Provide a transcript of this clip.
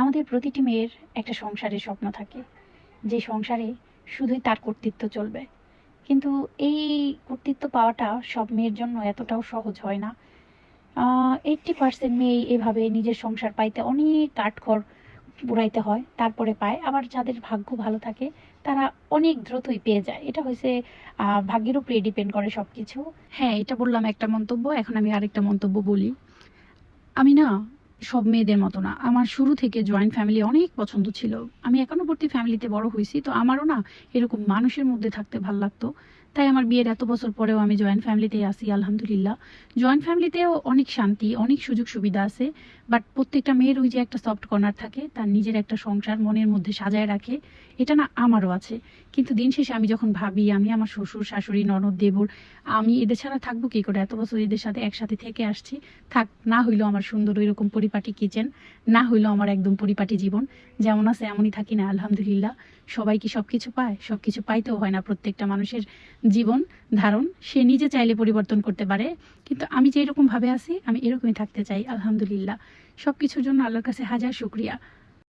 আমাদের প্রতিটি মেয়ের একটা সংসারের স্বপ্ন থাকে, যে সংসারে শুধুই তার কর্তৃত্ব চলবে। কিন্তু এই কর্তৃত্ব পাওয়াটা সব মেয়ের জন্য এতটাও সহজ হয় না। 80% মেয়ে এভাবে নিজের সংসার পাইতে অনেক কাঠখড় পুড়াইতে হয়, তারপরে পায়। আবার যাদের ভাগ্য ভালো থাকে তারা অনেক দ্রুতই পেয়ে যায়। এটা হয়েছে ভাগ্যের উপরে ডিপেন্ড করে সব কিছু। হ্যাঁ, এটা বললাম একটা মন্তব্য, এখন আমি আরেকটা মন্তব্য বলি। আমি না সব মেয়েদের মতো না, আমার শুরু থেকে জয়েন্ট ফ্যামিলি অনেক পছন্দ ছিল। আমি একান্নবর্তী ফ্যামিলিতে বড় হয়েছি, তো আমারও না এরকম মানুষের মধ্যে থাকতে ভাল লাগতো। তাই আমার বিয়ের এত বছর পরেও আমি জয়েন্ট ফ্যামিলিতেই আছি, আলহামদুলিল্লাহ। জয়েন্ট ফ্যামিলিতেও অনেক শান্তি, অনেক সুযোগ সুবিধা আছে। বাট প্রত্যেকটা মেয়ের ওই যে একটা সফট কর্নার থাকে, তার নিজের একটা সংসার মনের মধ্যে সাজায় রাখে, এটা না আমারও আছে। কিন্তু দিন শেষে আমি যখন ভাবি আমি আমার শ্বশুর শাশুড়ি ননদ দেবর, আমি এদের ছাড়া থাকবো কি করে? এত বছর এদের সাথে একসাথে থেকে আসছি। থাক, না হইলেও আমার সুন্দর ওইরকম পরিপাটি কিচেন, না হইলেও আমার একদম পরিপাটি জীবন, যেমন আছে এমনই থাকি না, আলহামদুলিল্লাহ। সবাই কি সব কিছু পায়? সব কিছু পাইতেও হয় না। প্রত্যেকটা মানুষের জীবন ধারণ সে নিজে চাইলে পরিবর্তন করতে পারে, কিন্তু আমি যে এরকম ভাবে আছি আমি এরকমই থাকতে চাই, আলহামদুলিল্লাহ। সব কিছুর জন্য আল্লাহর কাছে হাজার শুক্রিয়া।